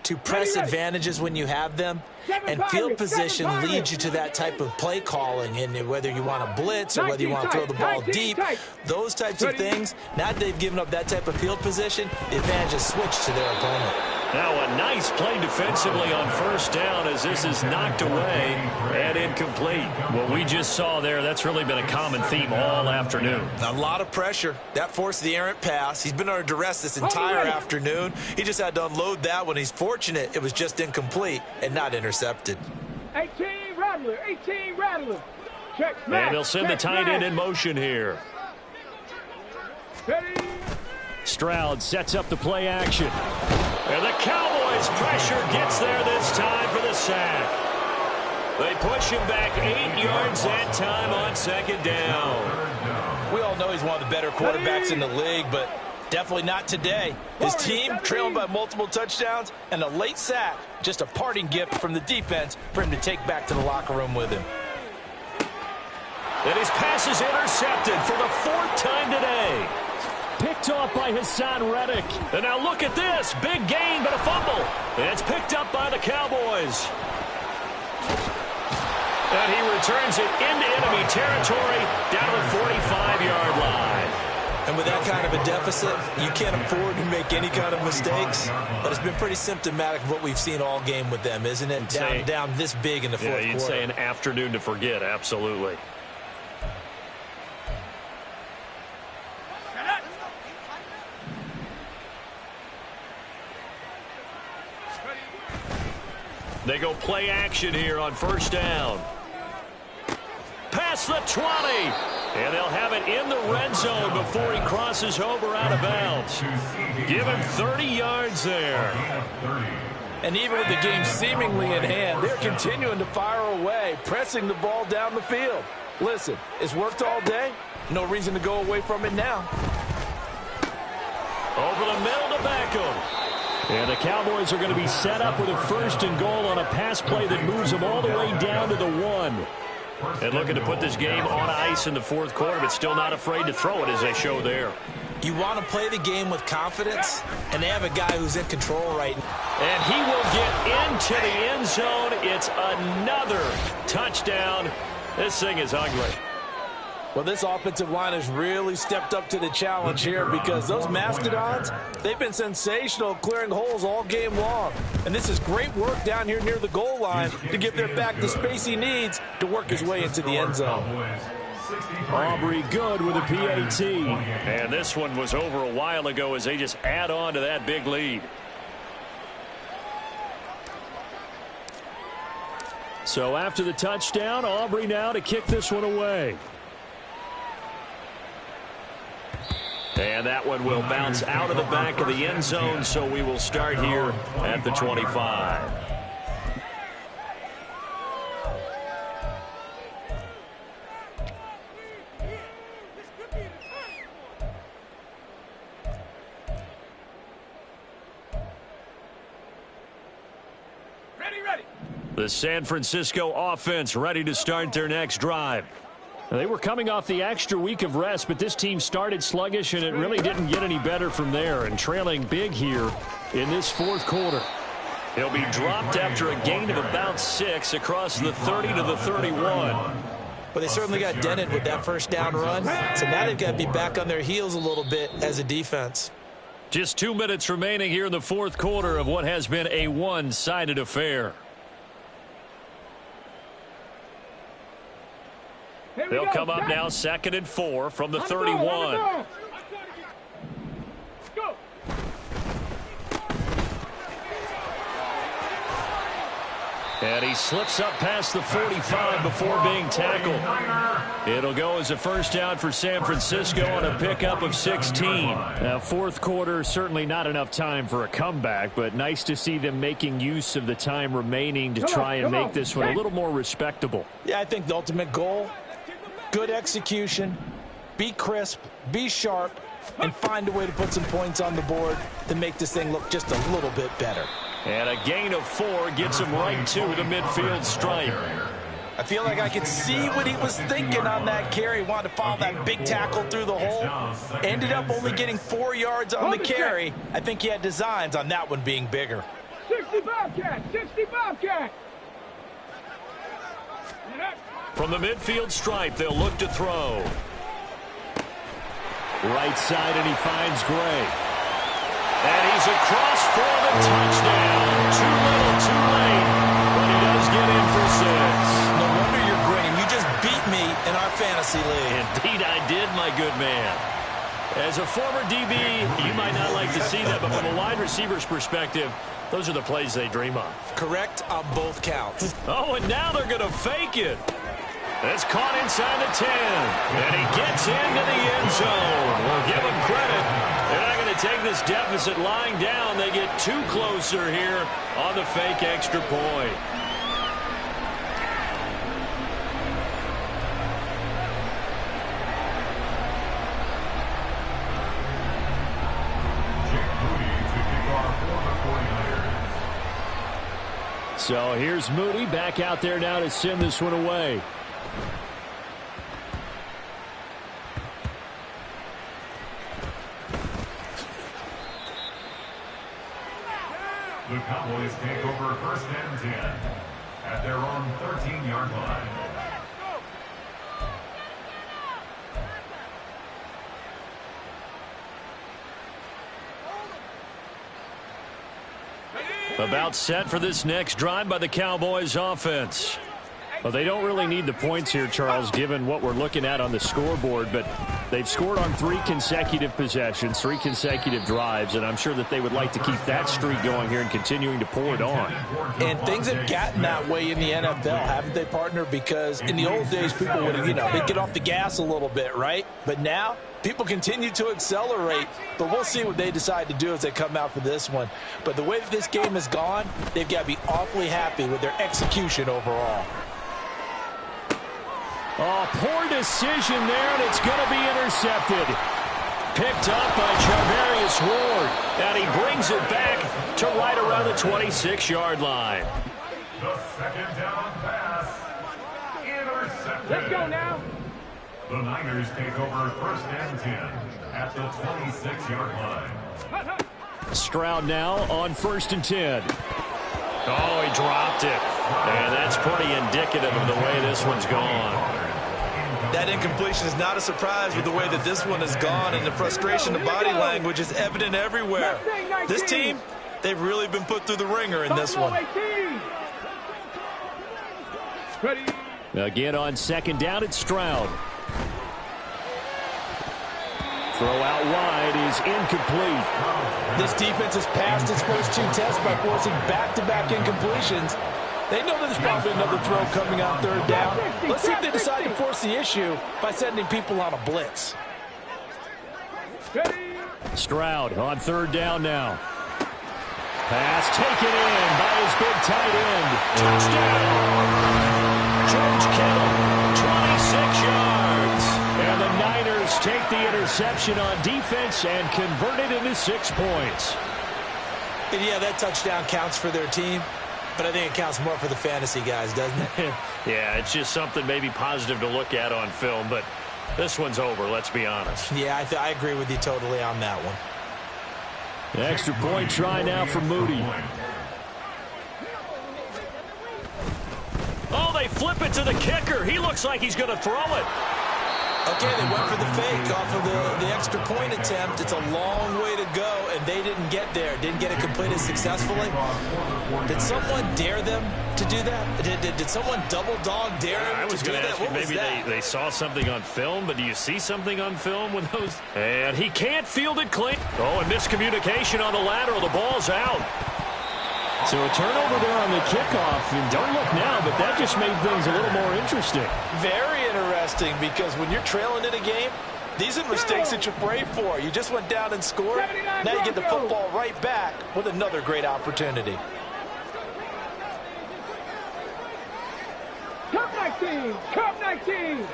to press advantages when you have them, and field position leads you to that type of play calling, and whether you want to blitz or whether you want to throw the ball deep, those types of things. Now that they've given up that type of field position, the advantage is switched to their opponent. Now a nice play defensively on first down as this is knocked away and incomplete. What we just saw there, that's really been a common theme all afternoon. A lot of pressure. That forced the errant pass. He's been under duress this entire afternoon. He just had to unload that one. He's fortunate it was just incomplete and not intercepted. 18 Rattler, 18 Rattler. Check smash, and they'll send the tight end in motion here. Ready. Stroud sets up the play action. And the Cowboys pressure gets there this time for the sack. They push him back 8 yards that time on second down. We all know he's one of the better quarterbacks in the league, but definitely not today. His team trailing by multiple touchdowns and a late sack. Just a parting gift from the defense for him to take back to the locker room with him. And his pass is intercepted for the 4th time today. Picked off by Hassan Reddick. And now look at this. Big gain, but a fumble. And it's picked up by the Cowboys. And he returns it into enemy territory down to the 45-yard line. And with that kind of a deficit, you can't afford to make any kind of mistakes. But it's been pretty symptomatic of what we've seen all game with them, isn't it? Down this big in the fourth quarter. You'd say an afternoon to forget, absolutely. They go play action here on first down. Past the 20. And they'll have it in the red zone before he crosses over out of bounds. Give him 30 yards there. And even with the game seemingly in hand, they're continuing to fire away, pressing the ball down the field. Listen, it's worked all day. No reason to go away from it now. Over the middle to Beckham. And the Cowboys are going to be set up with a 1st and goal on a pass play that moves them all the way down to the 1. And looking to put this game on ice in the 4th quarter, but still not afraid to throw it as they show there. You want to play the game with confidence, and they have a guy who's in control right now. And he will get into the end zone. It's another touchdown. This thing is ugly. Well, this offensive line has really stepped up to the challenge here because those Mastodons, they've been sensational clearing holes all game long. And this is great work down here near the goal line to give their back the space he needs to work his way into the end zone. Aubrey good with a PAT. And this one was over a while ago as they just add on to that big lead. So after the touchdown, Aubrey now to kick this one away. And that one will bounce out of the back of the end zone, so we will start here at the 25. Ready. The San Francisco offense ready to start their next drive. They were coming off the extra week of rest, but this team started sluggish, and it really didn't get any better from there, and trailing big here in this 4th quarter. He'll be dropped after a gain of about 6 across the 30 to the 31. But they certainly got dented with that first down run, so now they've got to be back on their heels a little bit as a defense. Just 2 minutes remaining here in the 4th quarter of what has been a one-sided affair. They'll come up now 2nd and 4 from the 31. And he slips up past the 45 before being tackled. It'll go as a first down for San Francisco on a pickup of 16. Now, 4th quarter, certainly not enough time for a comeback, but nice to see them making use of the time remaining to try and make this one a little more respectable. Yeah, I think the ultimate goal, good execution, be crisp, be sharp, and find a way to put some points on the board to make this thing look just a little bit better. And a gain of 4 gets him right to the midfield stripe. I feel like I could see what he was thinking on that carry. Wanted to follow that big tackle through the hole. Ended up only getting 4 yards on the carry. I think he had designs on that one being bigger. 60 Bobcat! 60 Bobcat! From the midfield stripe, they'll look to throw. Right side, and he finds Gray. And he's across for the touchdown. Too little, too late. But he does get in for 6. No wonder you're grinning. You just beat me in our fantasy league. Indeed, I did, my good man. As a former DB, you might not like to see that, but from a wide receiver's perspective, those are the plays they dream of. Correct on both counts. Oh, and now they're going to fake it. That's caught inside the 10. And he gets into the end zone. We'll give him credit. They're not going to take this deficit lying down. They get too closer here on the fake extra point. So here's Moody back out there now to send this one away. The Cowboys take over 1st and 10 at their own 13-yard line. About set for this next drive by the Cowboys offense. Well, they don't really need the points here, Charles, given what we're looking at on the scoreboard, but they've scored on 3 consecutive possessions, 3 consecutive drives, and I'm sure that they would like to keep that streak going here and continuing to pour it on. And things have gotten that way in the NFL, haven't they, partner? Because in the old days, people would have, they'd get off the gas a little bit, right? But now, people continue to accelerate, but we'll see what they decide to do as they come out for this one. But the way that this game has gone, they've got to be awfully happy with their execution overall. Oh, poor decision there, and it's going to be intercepted. Picked up by Charvarius Ward, and he brings it back to right around the 26-yard line. The second down pass. Intercepted. Let's go now. The Niners take over 1st and 10 at the 26-yard line. Stroud now on 1st and 10. Oh, he dropped it. And that's pretty indicative of the way this one's gone. That incompletion is not a surprise with the way that this one has gone, and the frustration, the body language is evident everywhere. This team, they've really been put through the ringer in this one. Again on 2nd down, it's Stroud. Throw out wide is incomplete. This defense has passed its first 2 tests by forcing back-to-back incompletions. They know there's probably another throw coming on 3rd down. Let's see if they decide to force the issue by sending people on a blitz. Stroud on 3rd down now. Pass taken in by his big tight end. Touchdown! George Kittle, 26 yards. And the Niners take the interception on defense and convert it into 6 points. And yeah, that touchdown counts for their team. But I think it counts more for the fantasy guys, doesn't it? Yeah, it's just something maybe positive to look at on film, but this one's over, let's be honest. Yeah, I agree with you totally on that one. The extra point try now for Moody. Oh, they flip it to the kicker. He looks like he's going to throw it. Okay, they went for the fake off of the extra point attempt. It's a long way to go, and they didn't get there. Didn't get it completed successfully. Did someone dare them to do that? Did someone double dog dare them to do that? What was that? Maybe they saw something on film, but do you see something on film with those? And he can't field it clean. Oh, and miscommunication on the lateral. The ball's out. So a turnover there on the kickoff, and don't look now, but that just made things a little more interesting. Very interesting, because when you're trailing in a game, these are mistakes that you pray for. You just went down and scored. Now you get the football right back with another great opportunity. Cup 19! Cup 19!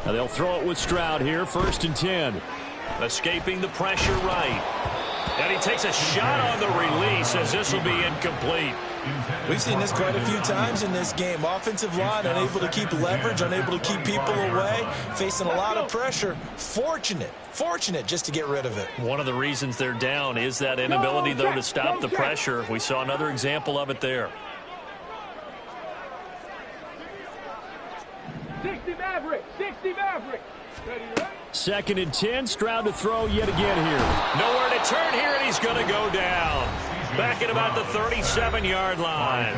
Now they'll throw it with Stroud here, 1st and 10. Escaping the pressure right. And he takes a shot on the release as this will be incomplete. We've seen this quite a few times in this game. Offensive line unable to keep leverage, unable to keep people away, facing a lot of pressure. Fortunate just to get rid of it. One of the reasons they're down is that inability, though, to stop the pressure. We saw another example of it there. 60 Maverick. 60 Maverick. Ready, right? 2nd and 10. Stroud to throw yet again here. Nowhere to turn here, and he's going to go down. Back at about the 37-yard line.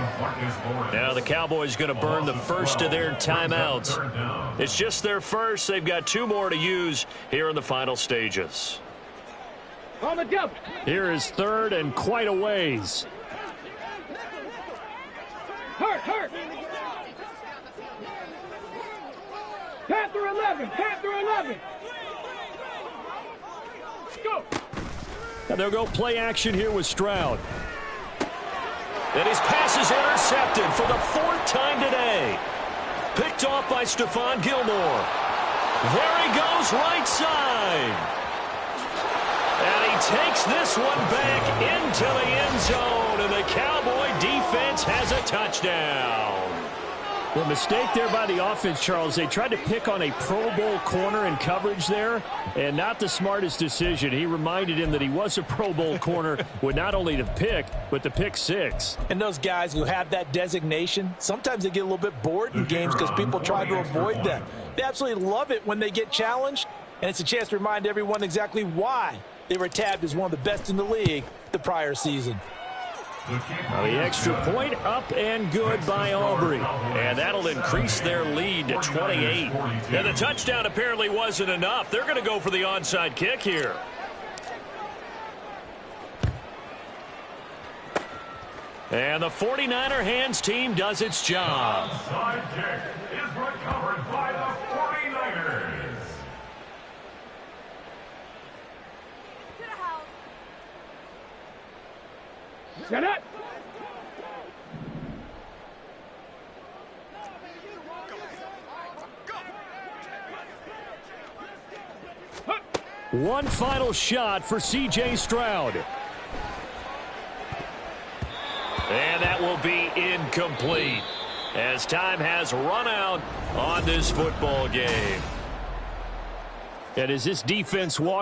Now the Cowboys going to burn the first of their timeouts. It's just their first. They've got 2 more to use here in the final stages. On the jump. Here is 3rd and quite a ways. Hurt. Panther 11. Panther 11. Go. And they'll go play action here with Stroud. And his pass is intercepted for the 4th time today. Picked off by Stephon Gilmore. There he goes, right side. And he takes this one back into the end zone. And the Cowboy defense has a touchdown. The mistake there by the offense, Charles, they tried to pick on a Pro Bowl corner in coverage there, and not the smartest decision. He reminded him that he was a Pro Bowl corner with not only the pick, but the pick 6. And those guys who have that designation, sometimes they get a little bit bored in games because people try to avoid them. They absolutely love it when they get challenged, and it's a chance to remind everyone exactly why they were tabbed as one of the best in the league the prior season. The extra point up and good by Aubrey. And that'll increase their lead to 28. And the touchdown apparently wasn't enough. They're going to go for the onside kick here. And the 49er hands team does its job. Onside kick is recovered by the 49ers. Set up. One final shot for C.J. Stroud. And that will be incomplete as time has run out on this football game. And as this defense walks